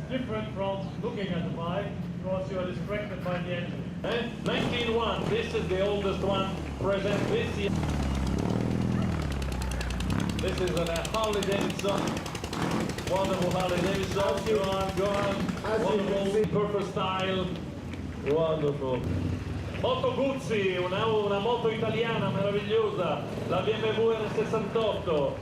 different from looking at the bike because you are distracted by the engine. 1901, this is the oldest one present this year. This is a Harley Davidson. Wonderful Harley Davidson. Go on. Wonderful, perfect style. Wonderful. Moto Guzzi, una moto italiana meravigliosa, la BMW N68.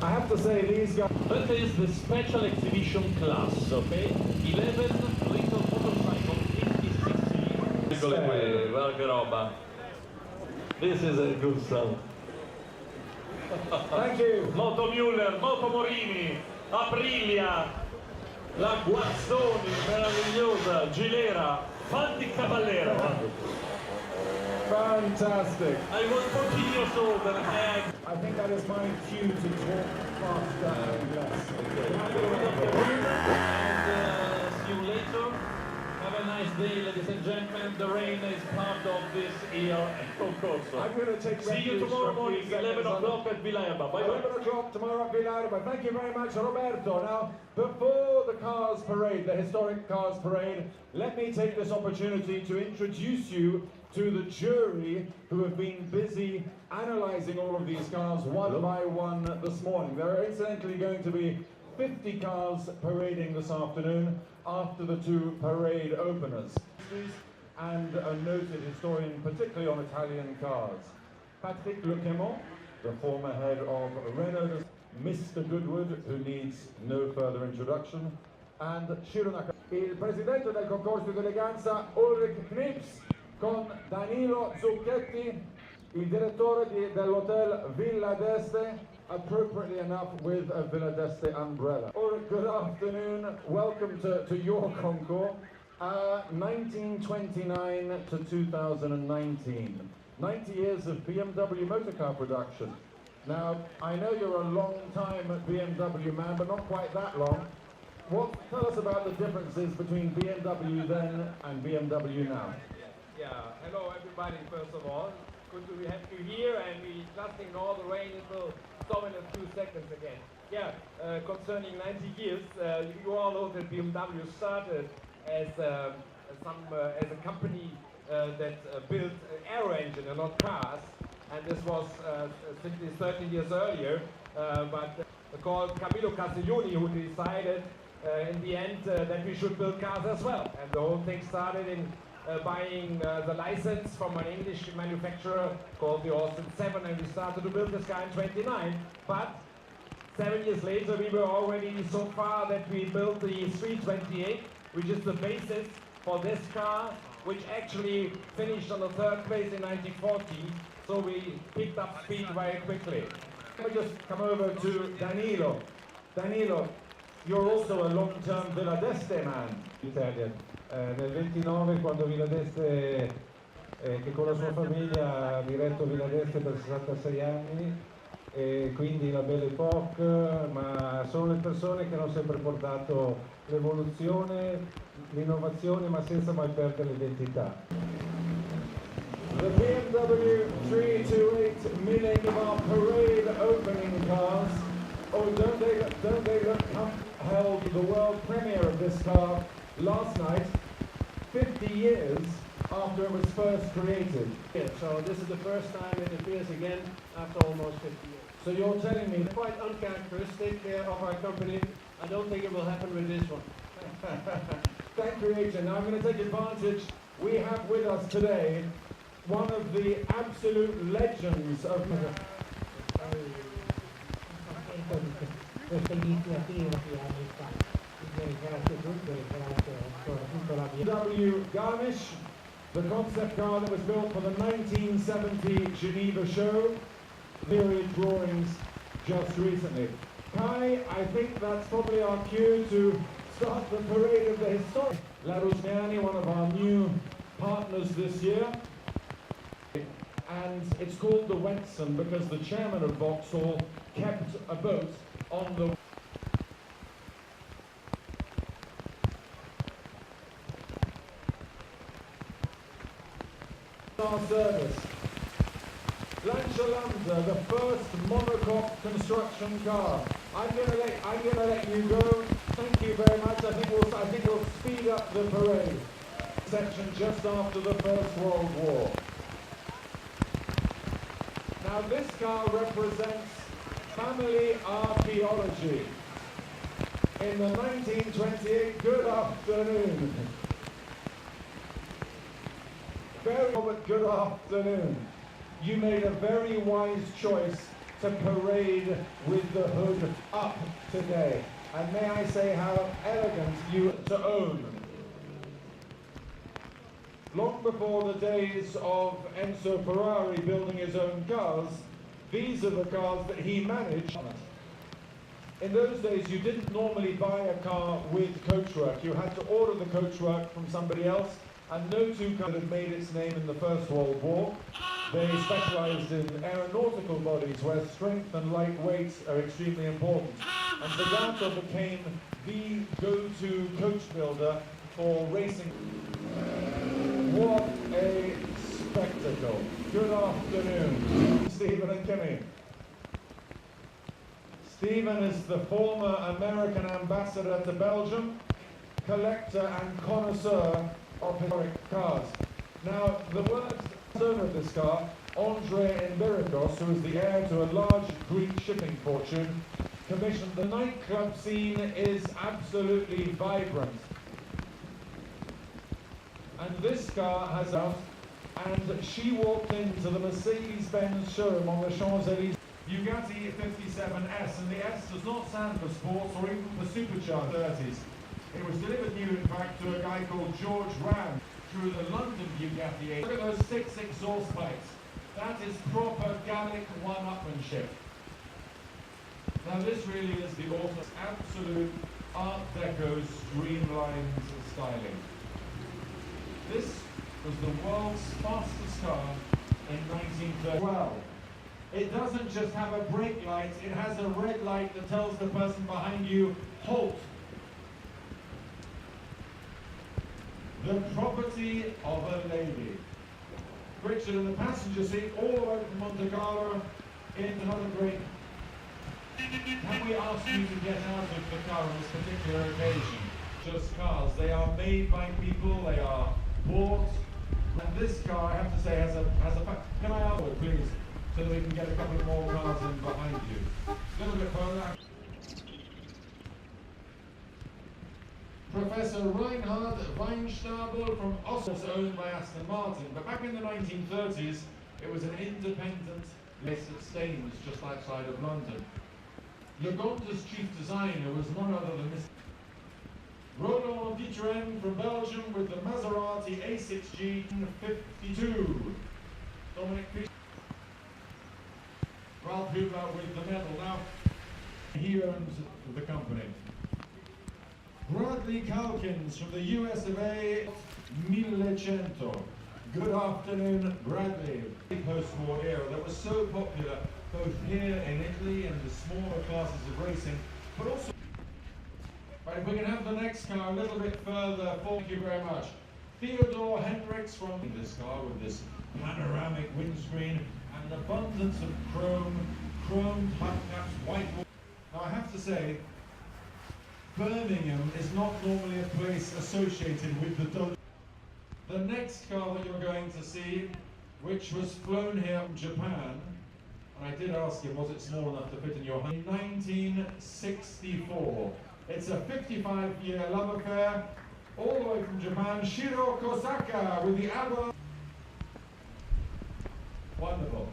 I have to say these guys... That is the special exhibition class, okay? 11 little motorcycle, 56cc. Eccole qui, guarda che roba. This is a good sound. Thank you. Moto Müller, Moto Morini, Aprilia, la Guazzoni, meravigliosa, Gilera, Fanti Cavallera. Fantastic. I was 14 years old and I think that is my cue to talk faster and less. See you later. Have a nice day, ladies and gentlemen. The rain is part of this year at Concorso. I'm going to take See you tomorrow morning, 11 o'clock at Villarba. Bye-bye. 11 o'clock tomorrow at Villarba. Thank you very much, Roberto. Now, before the Cars Parade, the historic Cars Parade, let me take this opportunity to introduce you to the jury who have been busy analysing all of these cars one by one this morning. There are incidentally going to be 50 cars parading this afternoon after the two parade openers. And a noted historian, particularly on Italian cars. Patrick Lequemont, the former head of Renault, Mr. Goodwood, who needs no further introduction, and Shironaka. Il presidente del concorso di eleganza Ulrich Knips, con Danilo Zucchetti, il direttore dell'hotel Villa d'Este, appropriately enough with a Villa d'Este umbrella. Ulrich, good afternoon. Welcome to your concours. 1929 to 2019. 90 years of BMW motorcar production. Now, I know you're a long time BMW man, but not quite that long. Tell us about the differences between BMW then and BMW now. Yeah, hello everybody first of all. Good to have you here, and we just ignore the rain, it will stop in a few seconds again. Yeah, concerning 90 years, you all know that BMW started as a company that built aero engine and not cars, and this was simply 13 years earlier, but called Camillo Castiglioni, who decided in the end that we should build cars as well, and the whole thing started in buying the license from an English manufacturer called the Austin 7, and we started to build this car in 29, but 7 years later we were already so far that we built the 328, which is the basis for this car, which actually finished on the third place in 1940, so we picked up speed very quickly. Let me just come over to Danilo. Danilo, you're also a long-term Villa d'Este man. Italian. Nel 29, quando Villa d'Este, che con la sua famiglia ha diretto Villa d'Este per 66 anni, e quindi la Belle Époque, ma sono le persone che hanno sempre portato l'evoluzione, l'innovazione, ma senza mai perdere l'identità. The BMW 328 Minibar parade opening cars. Oh, don't they look held the world premiere of this car last night, 50 years after it was first created. Yeah, so this is the first time it appears again after almost 50 years. So you're telling me... Quite uncharacteristic of our company. I don't think it will happen with this one. Thank you, Agent. Now I'm going to take advantage. We have with us today one of the absolute legends of... BMW Garmisch, the concept car that was built for the 1970 Geneva show, period drawings just recently. Kai, I think that's probably our cue to start the parade of the historic. La Rusniani, one of our new partners this year. And it's called the Wentson because the chairman of Vauxhall kept a boat on the service. Lancia, the first monocoque construction car. I'm gonna let you go. Thank you very lead up the parade section just after the First World War. Now this car represents family archaeology. In the 1928, good afternoon. Good afternoon. You made a very wise choice to parade with the hood up today. And may I say how elegant you to own. Long before the days of Enzo Ferrari building his own cars, these are the cars that he managed. In those days, you didn't normally buy a car with coachwork. You had to order the coachwork from somebody else, and no two cars had made its name in the First World War. They specialized in aeronautical bodies where strength and lightweight are extremely important. And Zagato became the go-to coach builder for racing. What a spectacle. Good afternoon, Stephen and Kimmy. Stephen is the former American ambassador to Belgium, collector and connoisseur of historic cars. Now, the words owner of this car, Andre Emberikos, who is the heir to a large Greek shipping fortune, commissioned. The nightclub scene is absolutely vibrant. And this car has out, and she walked into the Mercedes-Benz showroom on the Champs-Élysées. Bugatti 57S, and the S does not stand for sports or even for supercharged 30s. It was delivered new, in fact, to a guy called George Ram through the London Bugatti 8. Look at those 6 exhaust pipes. That is proper Gallic one-upmanship. Now this really is the author's absolute Art Deco streamlined styling. This was the world's fastest car in 1930. Well, it doesn't just have a brake light, it has a red light that tells the person behind you, halt. The property of a lady. Richard in the passenger seat, all the way from Monte Carlo, into another great. Can we ask you to get out of the car on this particular occasion? Just cars. They are made by people, they are bought. And this car, I have to say, has a can I ask you, please? So that we can get a couple more cars in behind you. A little bit further. Professor Reinhard Weinstabel from Oslo, owned by Aston Martin. But back in the 1930s, it was an independent place at Staines, just outside of London. Legonta's chief designer was none other than Mr. Roland Dietrich from Belgium with the Maserati A6G 52. Dominic Piech. Ralph Hoover with the medal. Now, he owns the company. Bradley Calkins from the US of A, 1100. Good afternoon, Bradley. The post-war era that was so popular both here in Italy and the smaller classes of racing, but also. Right, if we can have the next car a little bit further, thank you very much. Theodore Hendricks from this car with this panoramic windscreen and an abundance of chromed hubcaps, white. Now I have to say, Birmingham is not normally a place associated with the Dodge. The next car that you're going to see, which was flown here from Japan, and I did ask him, was it small enough to fit in your hand? In 1964. It's a 55-year love affair, all the way from Japan. Shiro Kosaka with the Agua. Wonderful.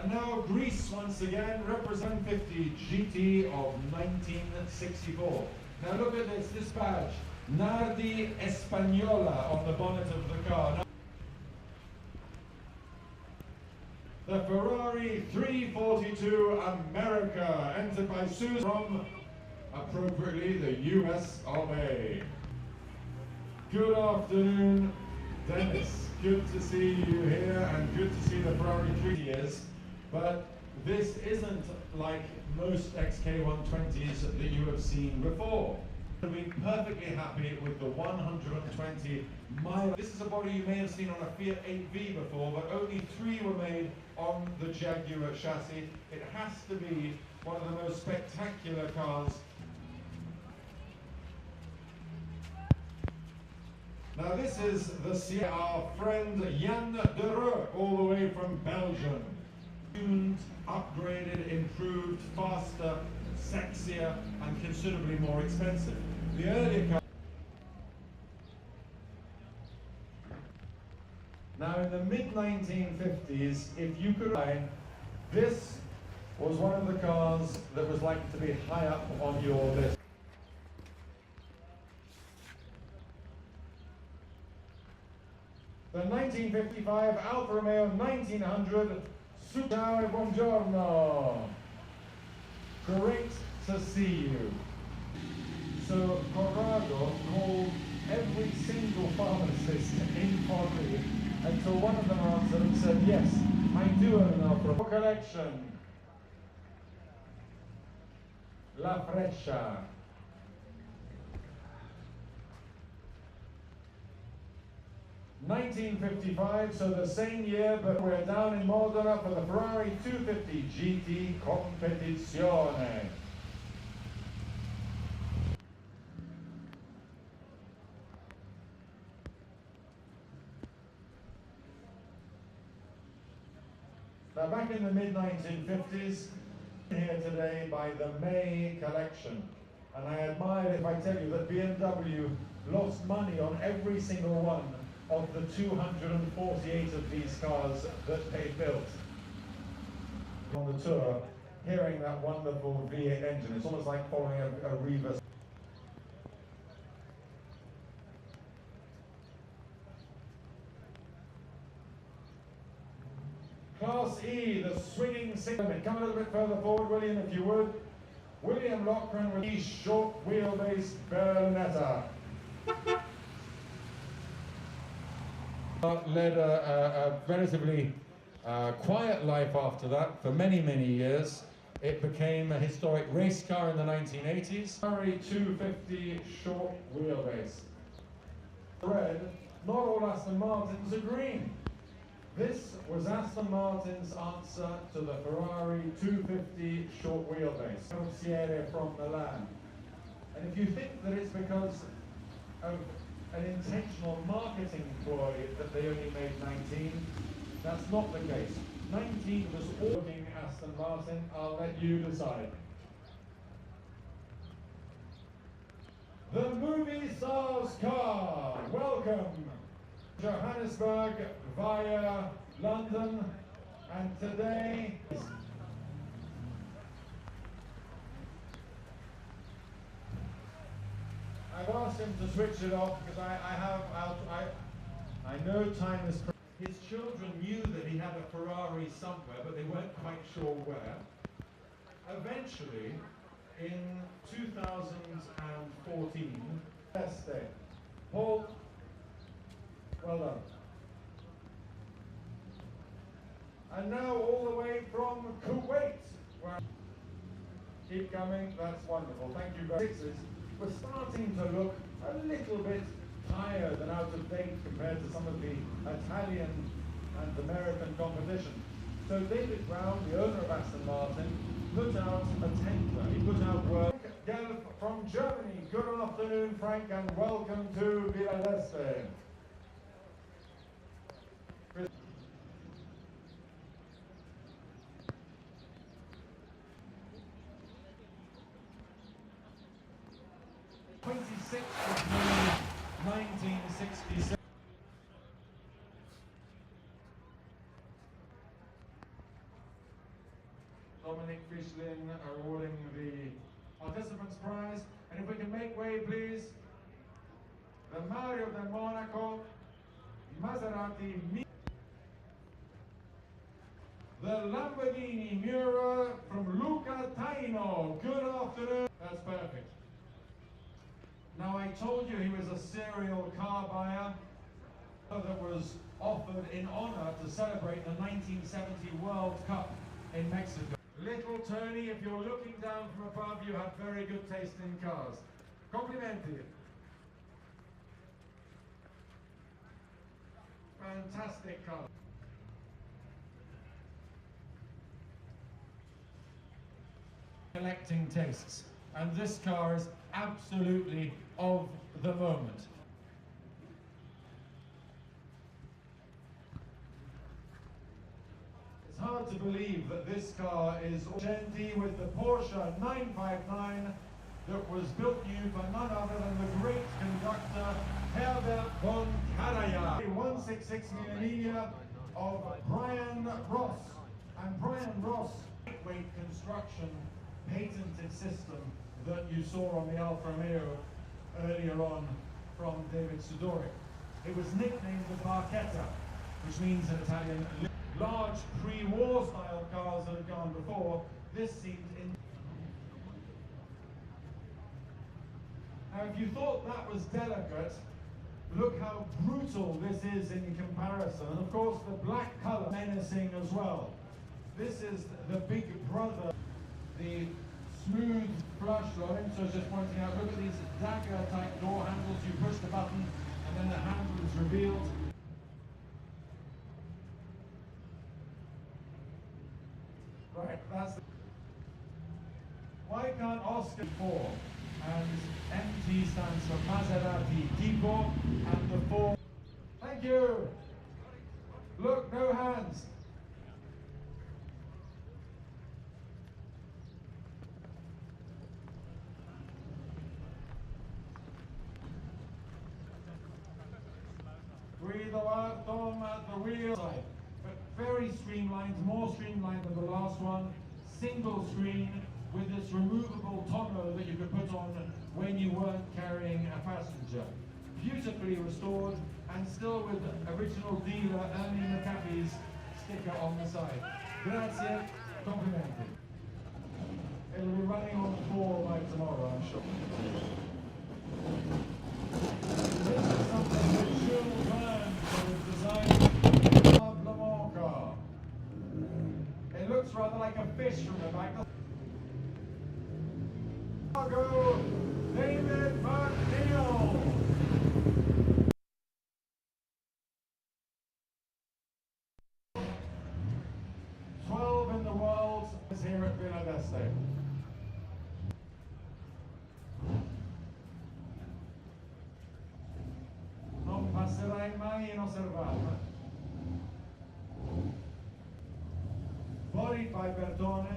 And now Greece once again, represent 50 GT of 1964. Now look at this badge, Nardi Espagnola on the bonnet of the car. Now, the Ferrari 342 America, entered by Susan from, appropriately, the US of A. Good afternoon, Dennis. Good to see you here, and good to see the Ferrari 3 years. But this isn't like most XK120s that you have seen before. You'll be perfectly happy with the 120 mile. This is a body you may have seen on a Fiat 8V before, but only 3 were made on the Jaguar chassis. It has to be one of the most spectacular cars. Now this is our friend Jan de Roo, all the way from Belgium. Tuned, upgraded, improved, faster, sexier, and considerably more expensive. The earlier car. Now in the mid-1950s, if you could buy, this was one of the cars that was likely to be high up on your list. The 1955 Alfa Romeo 1900 Ciao, buongiorno. Great to see you. So Corrado called every single pharmacist in Forlì until one of them answered and said, yes, I do own an Alfa Romeo collection. La Freccia. (1955), so the same year, but we're down in Modena for the Ferrari 250 GT Competizione. Now back in the mid-1950s, here today by the May collection. And I admire if I tell you that BMW lost money on every single one of the 248 of these cars that they built. On the tour, hearing that wonderful V8 engine, it's almost like following a reverse. Class E, the swinging single. Come a little bit further forward, William, if you would. William Loughran with the short wheelbase Berlinetta. Led a relatively quiet life after that for many, many years. It became a historic race car in the 1980s. Ferrari 250 short wheelbase. Red, not all Aston Martins are green. This was Aston Martin's answer to the Ferrari 250 short wheelbase. Carrozziere from Milan. And if you think that it's because of an intentional marketing ploy that they only made 19, that's not the case. 19 was all looking Aston Martin. I'll let you decide. The movie stars car. Welcome. Johannesburg via London, and today I've asked him to switch it off because I know time is. His children knew that he had a Ferrari somewhere, but they weren't quite sure where. Eventually, in 2014, best day. Paul, well done. And now all the way from Kuwait. Where keep coming, that's wonderful. Thank you very much. We're starting to look a little bit tired and out of date compared to some of the Italian and American competition. So David Brown, the owner of Aston Martin, put out a tender. He put out work. Gelb from Germany. Good afternoon, Frank, and welcome to Villa d'Este. 26th of May, 1967. Dominic Fischlin awarding the participants prize. And if we can make way, please. The Mario de Monaco, Maserati, the Lamborghini Miura from Luca Taino. Good afternoon. That's perfect. Now I told you he was a serial car buyer that was offered in honor to celebrate the 1970 World Cup in Mexico. Little Tony, if you're looking down from above, you have very good taste in cars. Complimenti. Fantastic car. Collecting tastes, and this car is absolutely of the moment. hard to believe that this car is Genti with the Porsche 959 that was built new by none other than the great conductor Herbert von Karajan. 166mm of Brian Ross. And Brian Ross, lightweight construction patented system that you saw on the Alfa Romeo earlier on from David Sudoric. It was nicknamed the Barchetta, which means in Italian, large pre-war style cars that had gone before. This seemed in. Now, if you thought that was delicate, look how brutal this is in comparison. And of course, the black color menacing as well. This is the big brother, the smooth flush line. So just pointing out, look at these dagger type door handles. You push the button and then the handle is revealed. Right, that's the... Why can't Oscar 4? And MT stands for Maserati Tipo, and the 4. Thank you! Look, no hands. Guido Tom at the wheel. But very streamlined, more streamlined than the last one. Single screen with this removable tonneau that you could put on when you weren't carrying a passenger. Beautifully restored and still with original dealer Ernie McAfee's sticker on the side. Grazie, complimented. It'll be running on 4 by tomorrow, I'm sure. This is something that Jules Verne was designed Le Mans car. It looks rather like a fish from the back. Go, David McNeil. 12 in the world is here at Villa d'Este. Non passerai mai inosservata. Bodied by Bertone,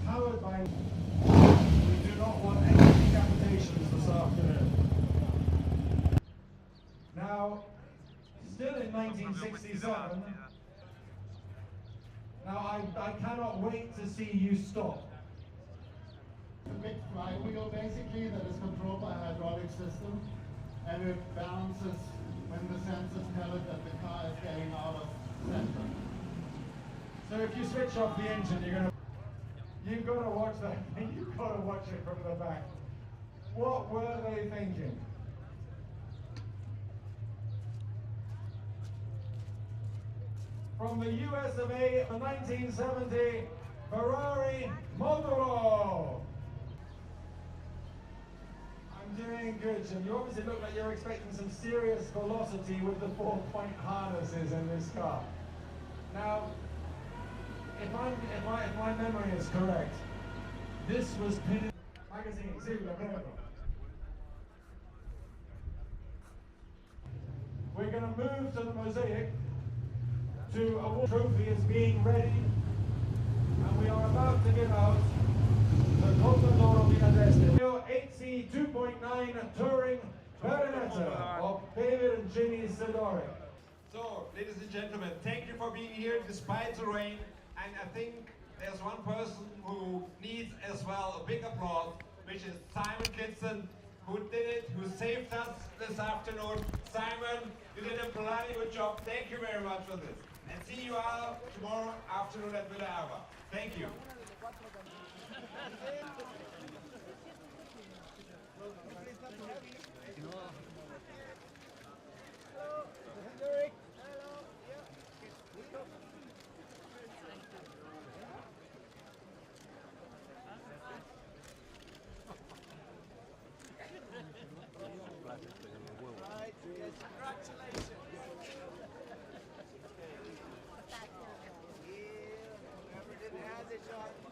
powered by... We do not want any decapitations this afternoon. Now, still in 1967, now I cannot wait to see you stop. A big flywheel basically that is controlled by a hydraulic system, and it balances when the sensors tell it that the car is getting out of center. So if you switch off the engine, you've got to watch that. You've got to watch it from the back. What were they thinking? From the US of A, the 1970 Ferrari Mondolo. I'm doing good, Jim. You obviously look like you're expecting some serious velocity with the 4-point harnesses in this car. Now, if my memory is correct, this was pitted magazine. We're going to move to the mosaic. To a trophy is being ready, and we are about to give out the Concorso Villa d'Este 8C 2.9 Touring Baronetta of David and Ginny Sidoric. So, ladies and gentlemen, thank you for being here despite the rain, and I think there's one person who needs as well a big applause, which is Simon Kitson, who did it, who saved us this afternoon. Simon, you did a bloody good job. Thank you very much for this. And see you all tomorrow afternoon at Villa Erba. Thank you. Congratulations. Yeah, whoever didn't have this shot.